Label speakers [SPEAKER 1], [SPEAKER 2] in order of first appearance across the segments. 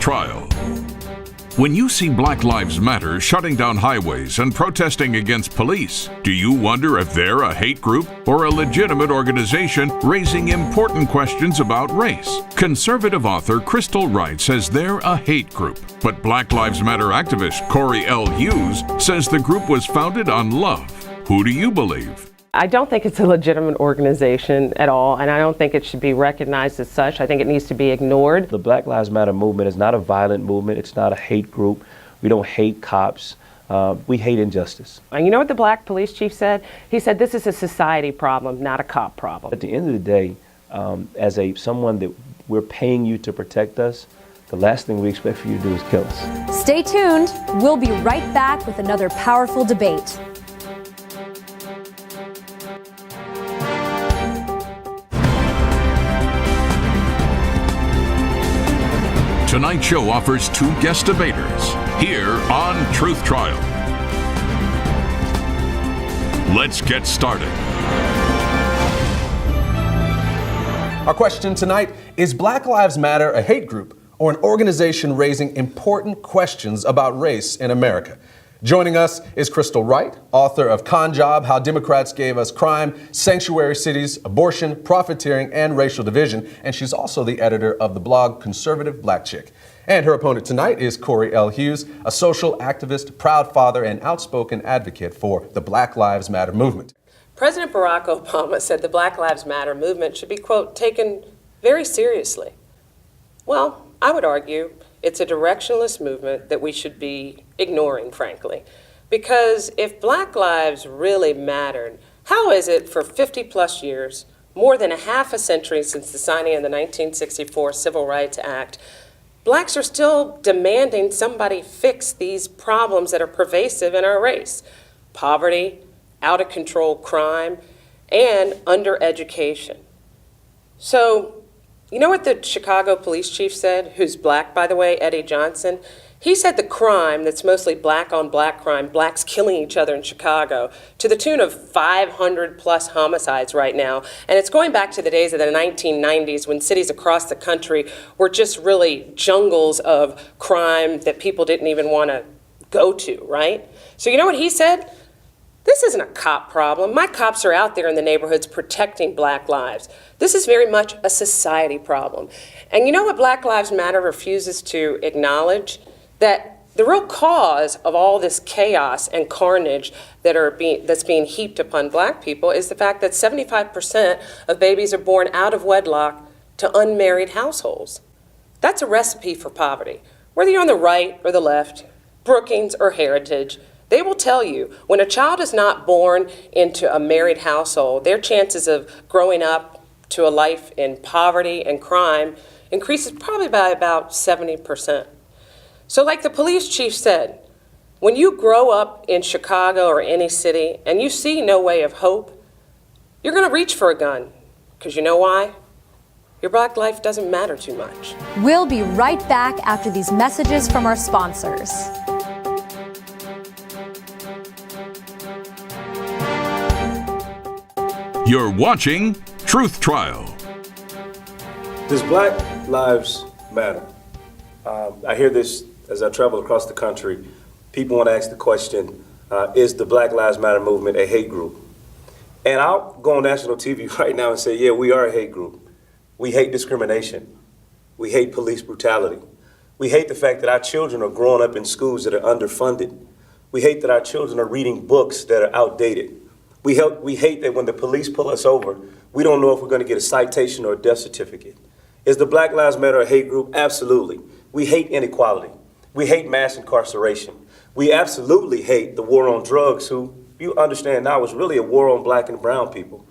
[SPEAKER 1] Trial. When you see Black Lives Matter shutting down highways and protesting against police, do you wonder if they're a hate group or a legitimate organization raising important questions about race? Conservative author Crystal Wright says they're a hate group, but Black Lives Matter activist Corey L. Hughes says the group was founded on love. Who do you believe?
[SPEAKER 2] I don't think it's a legitimate organization at all, and I don't think it should be recognized as such. I think it needs to be ignored.
[SPEAKER 3] The Black Lives Matter movement is not a violent movement. It's not a hate group. We don't hate cops. We hate injustice.
[SPEAKER 2] And you know what the black police chief said? He said this is a society problem, not a cop problem.
[SPEAKER 3] At the end of the day, as someone that we're paying you to protect us, the last thing we expect for you to do is kill us.
[SPEAKER 4] Stay tuned. We'll be right back with another powerful debate.
[SPEAKER 1] Tonight's show offers two guest debaters here on Truth Trial. Let's get started.
[SPEAKER 5] Our question tonight, is Black Lives Matter a hate group or an organization raising important questions about race in America? Joining us is Crystal Wright, author of Con Job, How Democrats Gave Us Crime, Sanctuary Cities, Abortion, Profiteering, and Racial Division. And she's also the editor of the blog Conservative Black Chick. And her opponent tonight is Corey L. Hughes, a social activist, proud father, and outspoken advocate for the Black Lives Matter movement.
[SPEAKER 2] President Barack Obama said the Black Lives Matter movement should be, quote, taken very seriously. Well, I would argue it's a directionless movement that we should be ignoring, frankly. Because if Black lives really mattered, how is it for 50 plus years, more than a half a century since the signing of the 1964 Civil Rights Act, Blacks are still demanding somebody fix these problems that are pervasive in our race? Poverty, out of control crime, and undereducation. So, you know what the Chicago police chief said, who's black, by the way, Eddie Johnson? He said the crime that's mostly black on black crime, blacks killing each other in Chicago, to the tune of 500 plus homicides right now. And it's going back to the days of the 1990s when cities across the country were just really jungles of crime that people didn't even want to go to, right? So you know what he said? This isn't a cop problem. My cops are out there in the neighborhoods protecting Black lives. This is very much a society problem. And you know what Black Lives Matter refuses to acknowledge? That the real cause of all this chaos and carnage that's being heaped upon Black people is the fact that 75% of babies are born out of wedlock to unmarried households. That's a recipe for poverty. Whether you're on the right or the left, Brookings or Heritage, they will tell you when a child is not born into a married household, their chances of growing up to a life in poverty and crime increases probably by about 70%. So like the police chief said, when you grow up in Chicago or any city and you see no way of hope, you're gonna reach for a gun. Because you know why? Your Black life doesn't matter too much.
[SPEAKER 4] We'll be right back after these messages from our sponsors.
[SPEAKER 1] You're watching Truth Trial.
[SPEAKER 6] Does Black Lives Matter? I hear this as I travel across the country. People want to ask the question, is the Black Lives Matter movement a hate group? And I'll go on national TV right now and say, yeah, we are a hate group. We hate discrimination. We hate police brutality. We hate the fact that our children are growing up in schools that are underfunded. We hate that our children are reading books that are outdated. We hate that when the police pull us over, we don't know if we're going to get a citation or a death certificate. Is the Black Lives Matter a hate group? Absolutely. We hate inequality. We hate mass incarceration. We absolutely hate the war on drugs, who you understand now is really a war on Black and brown people.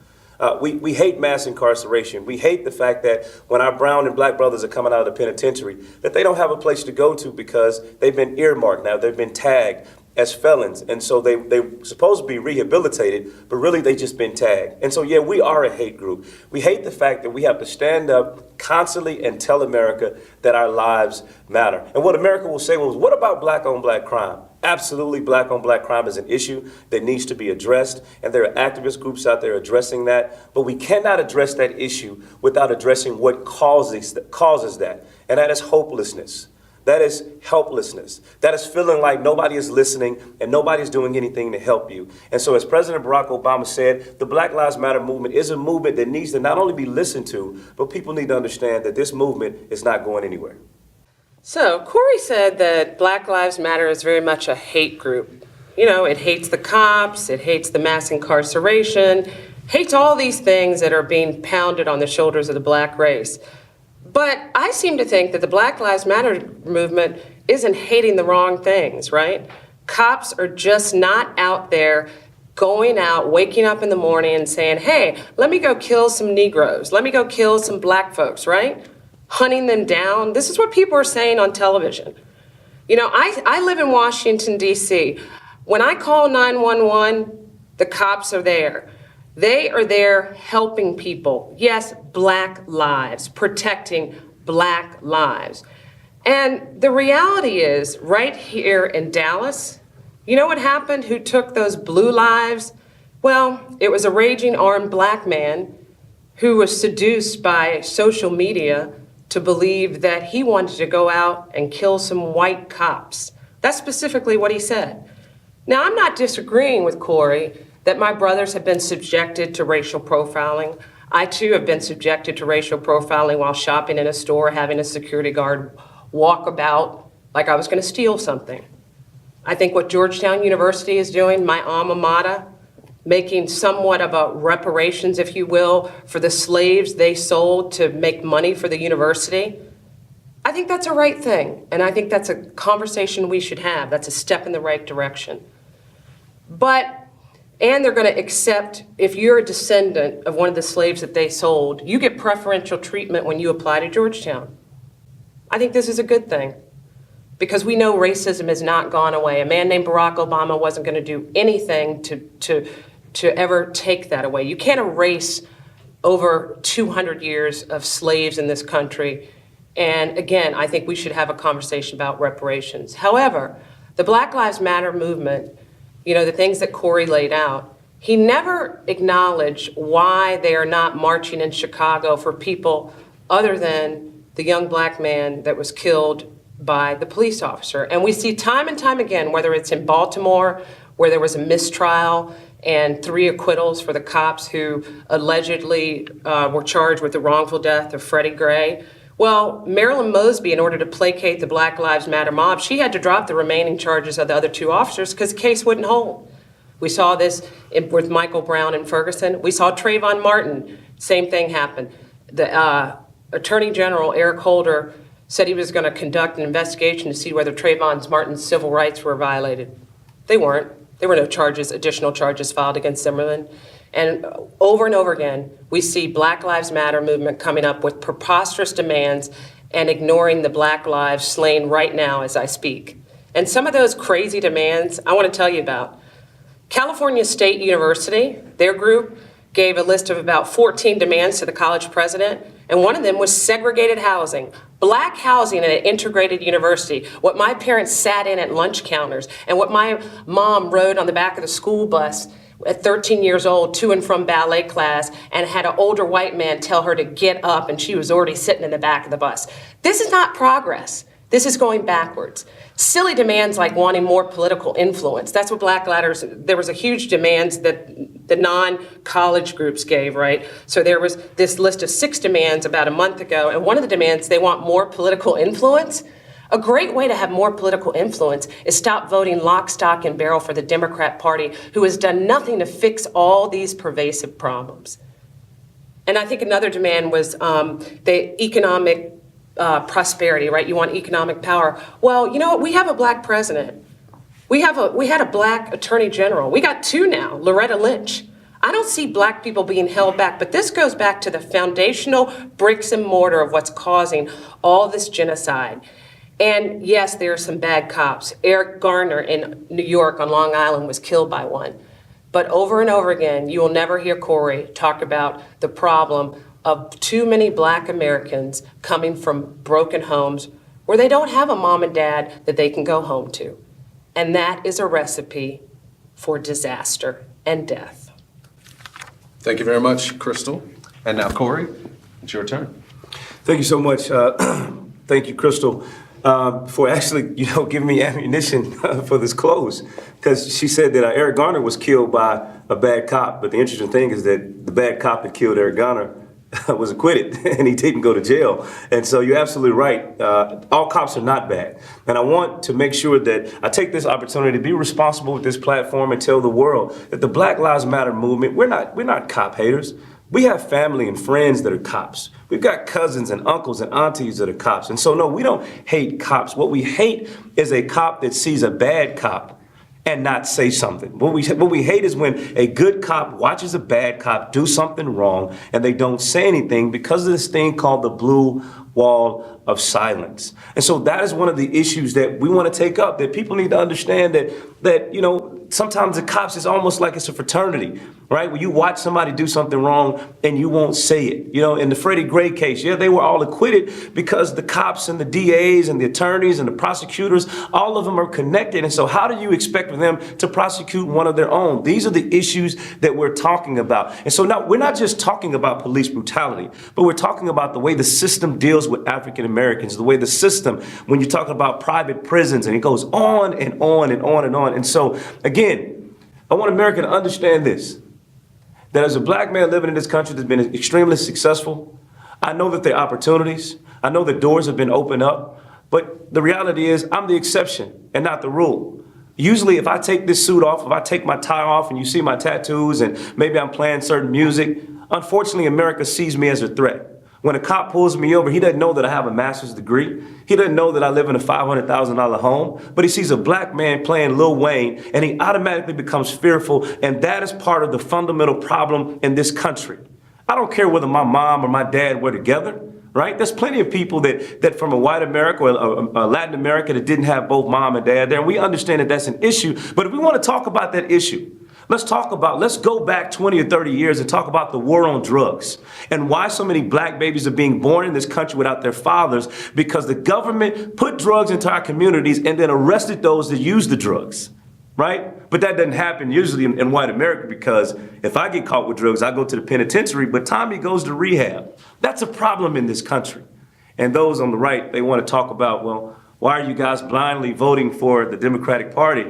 [SPEAKER 6] We hate mass incarceration. We hate the fact that when our brown and Black brothers are coming out of the penitentiary, that they don't have a place to go to because they've been earmarked now, they've been tagged as felons. And so they're supposed to be rehabilitated, but really they just been tagged. And so, yeah, we are a hate group. We hate the fact that we have to stand up constantly and tell America that our lives matter. And what America will say was, what about Black on Black crime? Absolutely, Black on Black crime is an issue that needs to be addressed, and there are activist groups out there addressing that, but we cannot address that issue without addressing what causes that, and that is hopelessness. That is helplessness. That is feeling like nobody is listening and nobody's doing anything to help you. And so as President Barack Obama said, the Black Lives Matter movement is a movement that needs to not only be listened to, but people need to understand that this movement is not going anywhere.
[SPEAKER 2] So Corey said that Black Lives Matter is very much a hate group. You know, it hates the cops, it hates the mass incarceration, hates all these things that are being pounded on the shoulders of the black race. But I seem to think that the Black Lives Matter movement isn't hating the wrong things, right? Cops are just not out there going out, waking up in the morning and saying, hey, let me go kill some Negroes, let me go kill some black folks, right? Hunting them down. This is what people are saying on television. You know, I live in Washington, D.C. When I call 911, the cops are there. They are there helping people. Yes, black lives, protecting black lives. And the reality is, right here in Dallas, you know what happened? Who took those blue lives? Well, it was a raging armed black man who was seduced by social media to believe that he wanted to go out and kill some white cops. That's specifically what he said. Now, I'm not disagreeing with Corey that my brothers have been subjected to racial profiling. I too have been subjected to racial profiling while shopping in a store, having a security guard walk about like I was going to steal something. I think what Georgetown University is doing, my alma mater, making somewhat of a reparations, if you will, for the slaves they sold to make money for the university. I think that's a right thing, and I think that's a conversation we should have. That's a step in the right direction. And they're going to accept, if you're a descendant of one of the slaves that they sold, you get preferential treatment when you apply to Georgetown. I think this is a good thing, because we know racism has not gone away. A man named Barack Obama wasn't going to do anything to ever take that away. You can't erase over 200 years of slaves in this country. And again, I think we should have a conversation about reparations. However, the Black Lives Matter movement, you know, the things that Corey laid out, he never acknowledged why they are not marching in Chicago for people other than the young black man that was killed by the police officer. And we see time and time again, whether it's in Baltimore, where there was a mistrial and 3 acquittals for the cops who allegedly were charged with the wrongful death of Freddie Gray. Well, Marilyn Mosby, in order to placate the Black Lives Matter mob, she had to drop the remaining charges of the other 2 officers because the case wouldn't hold. We saw this with Michael Brown and Ferguson. We saw Trayvon Martin, same thing happened. The Attorney General, Eric Holder, said he was going to conduct an investigation to see whether Trayvon Martin's civil rights were violated. They weren't. There were no charges, additional charges filed against Zimmerman. And over again, we see Black Lives Matter movement coming up with preposterous demands and ignoring the black lives slain right now as I speak. And some of those crazy demands I want to tell you about. California State University, their group, gave a list of about 14 demands to the college president, and one of them was segregated housing. Black housing at an integrated university, what my parents sat in at lunch counters, and what my mom rode on the back of the school bus at 13 years old to and from ballet class, and had an older white man tell her to get up, and she was already sitting in the back of the bus. This is not progress. This is going backwards. Silly demands like wanting more political influence. That's what Black Ladders, there was a huge demands that the non-college groups gave, right? So there was this list of 6 demands about a month ago, and one of the demands, they want more political influence. A great way to have more political influence is stop voting lock, stock, and barrel for the Democrat Party, who has done nothing to fix all these pervasive problems. And I think another demand was the economic prosperity, right? You want economic power. Well, you know what? We have a black president. We had a black attorney general. We got 2 now, Loretta Lynch. I don't see black people being held back, but this goes back to the foundational bricks and mortar of what's causing all this genocide. And yes, there are some bad cops. Eric Garner in New York on Long Island was killed by one. But over and over again, you will never hear Corey talk about the problem of too many black Americans coming from broken homes where they don't have a mom and dad that they can go home to. And that is a recipe for disaster and death.
[SPEAKER 5] Thank you very much, Crystal. And now, Corey, it's your turn.
[SPEAKER 6] Thank you so much. Thank you, Crystal. for actually, giving me ammunition for this close. Because she said that Eric Garner was killed by a bad cop. But the interesting thing is that the bad cop that killed Eric Garner was acquitted and he didn't go to jail. And so you're absolutely right. All cops are not bad. And I want to make sure that I take this opportunity to be responsible with this platform and tell the world that the Black Lives Matter movement, we're not cop haters. We have family and friends that are cops. We've got cousins and uncles and aunties that are cops. And so, no, we don't hate cops. What we hate is a cop that sees a bad cop and not say something. What we hate is when a good cop watches a bad cop do something wrong and they don't say anything because of this thing called the blue wall of silence. And so that is one of the issues that we want to take up, that people need to understand that sometimes the cops is almost like it's a fraternity, right? When you watch somebody do something wrong and you won't say it. In the Freddie Gray case, they were all acquitted because the cops and the DAs and the attorneys and the prosecutors, all of them are connected. And so how do you expect for them to prosecute one of their own? These are the issues that we're talking about. And so now we're not just talking about police brutality, but we're talking about the way the system deals with African Americans, the way the system, when you're talking about private prisons, and it goes on and on and on and on. And so, again, I want America to understand this, that as a black man living in this country that's been extremely successful, I know that there are opportunities. I know that doors have been opened up. But the reality is I'm the exception and not the rule. Usually if I take this suit off, if I take my tie off and you see my tattoos and maybe I'm playing certain music, unfortunately America sees me as a threat. When a cop pulls me over, he doesn't know that I have a master's degree. He doesn't know that I live in a $500,000 home, but he sees a black man playing Lil Wayne and he automatically becomes fearful. And that is part of the fundamental problem in this country. I don't care whether my mom or my dad were together, right? There's plenty of people that from a white America or a Latin America that didn't have both mom and dad there. And we understand that that's an issue. But if we want to talk about that issue, let's go back 20 or 30 years and talk about the war on drugs and why so many black babies are being born in this country without their fathers, because the government put drugs into our communities and then arrested those that use the drugs, right? But that doesn't happen usually in white America, because if I get caught with drugs, I go to the penitentiary, but Tommy goes to rehab. That's a problem in this country. And those on the right, they want to talk about, well, why are you guys blindly voting for the Democratic Party?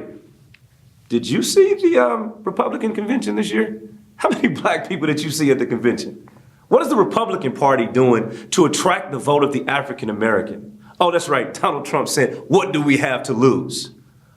[SPEAKER 6] Did you see the Republican convention this year? How many black people did you see at the convention? What is the Republican Party doing to attract the vote of the African American? Oh, that's right. Donald Trump said, what do we have to lose?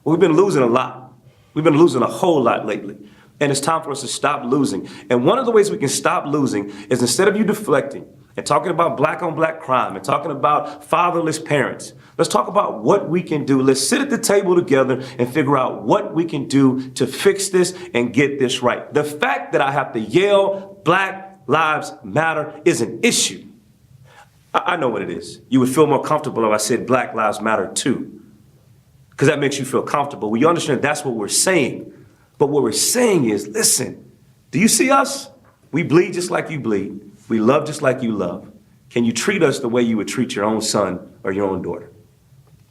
[SPEAKER 6] Well, we've been losing a lot. We've been losing a whole lot lately. And it's time for us to stop losing. And one of the ways we can stop losing is, instead of you deflecting and talking about black on black crime and talking about fatherless parents, let's talk about what we can do. Let's sit at the table together and figure out what we can do to fix this and get this right. The fact that I have to yell Black Lives Matter is an issue. I know what it is. You would feel more comfortable if I said Black Lives Matter too, because that makes you feel comfortable. Well, you understand that's what we're saying. But what we're saying is, listen, do you see us? We bleed just like you bleed. We love just like you love. Can you treat us the way you would treat your own son or your own daughter?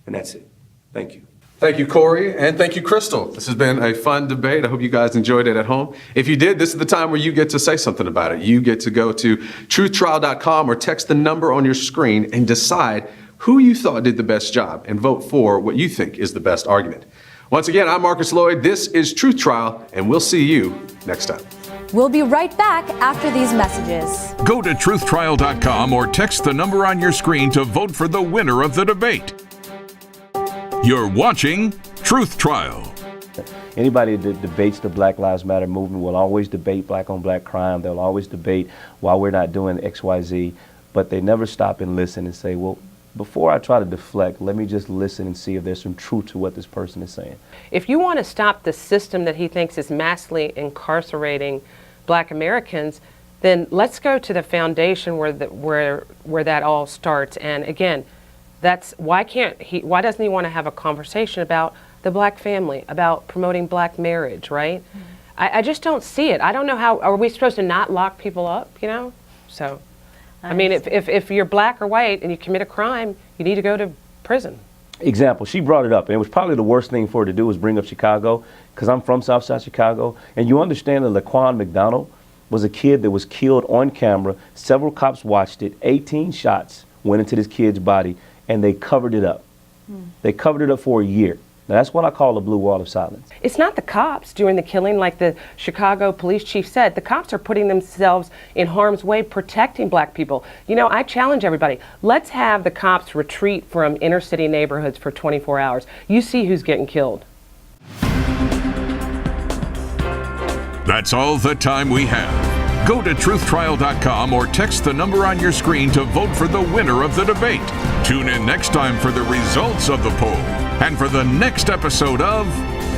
[SPEAKER 6] And that's it. Thank you.
[SPEAKER 5] Thank you, Corey, and thank you, Crystal. This has been a fun debate. I hope you guys enjoyed it at home. If you did, this is the time where you get to say something about it. You get to go to truthtrial.com or text the number on your screen and decide who you thought did the best job and vote for what you think is the best argument. Once again, I'm Marcus Lloyd. This is Truth Trial, and we'll see you next time.
[SPEAKER 4] We'll be right back after these messages.
[SPEAKER 1] Go to truthtrial.com or text the number on your screen to vote for the winner of the debate. You're watching Truth Trial.
[SPEAKER 3] Anybody that debates the Black Lives Matter movement will always debate black on black crime. They'll always debate why we're not doing XYZ, but they never stop and listen and say, well, before I try to deflect, let me just listen and see if there's some truth to what this person is saying.
[SPEAKER 2] If you want to stop the system that he thinks is massively incarcerating black Americans, then let's go to the foundation where that all starts. And again, that's why doesn't he want to have a conversation about the black family, about promoting black marriage, right? Mm-hmm. I just don't see it. I don't know how, are we supposed to not lock people up, So, I mean, if you're black or white and you commit a crime, you need to go to prison.
[SPEAKER 3] Example, she brought it up, and it was probably the worst thing for her to do was bring up Chicago, because I'm from Southside Chicago, and you understand that Laquan McDonald was a kid that was killed on camera. Several cops watched it. 18 shots went into this kid's body, and they covered it up. They covered it up for a year. Now, that's what I call a blue wall of silence.
[SPEAKER 2] It's not the cops doing the killing, like the Chicago police chief said. The cops are putting themselves in harm's way protecting black people. You know, I challenge everybody. Let's have the cops retreat from inner city neighborhoods for 24 hours. You see who's getting killed.
[SPEAKER 1] That's all the time we have. Go to truthtrial.com or text the number on your screen to vote for the winner of the debate. Tune in next time for the results of the poll and for the next episode of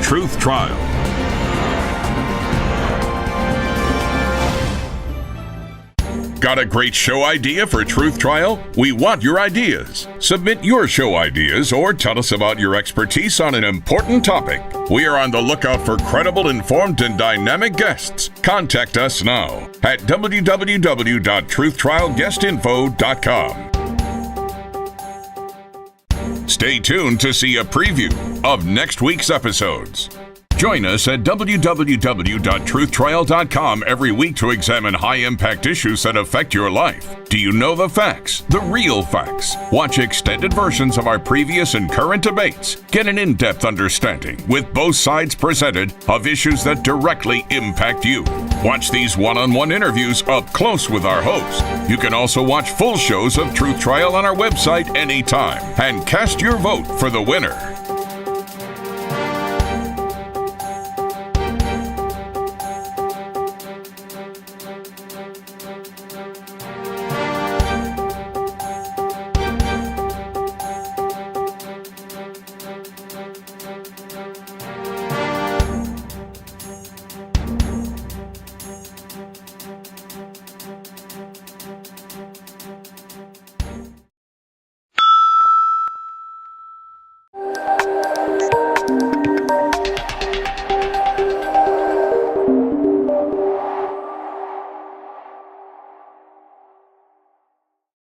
[SPEAKER 1] Truth Trial. Got a great show idea for Truth Trial? We want your ideas. Submit your show ideas or tell us about your expertise on an important topic. We are on the lookout for credible, informed, and dynamic guests. Contact us now at www.truthtrialguestinfo.com. Stay tuned to see a preview of next week's episodes. Join us at www.truthtrial.com every week to examine high-impact issues that affect your life. Do you know the facts? The real facts. Watch extended versions of our previous and current debates. Get an in-depth understanding, with both sides presented, of issues that directly impact you. Watch these one-on-one interviews up close with our hosts. You can also watch full shows of Truth Trial on our website anytime and cast your vote for the winner.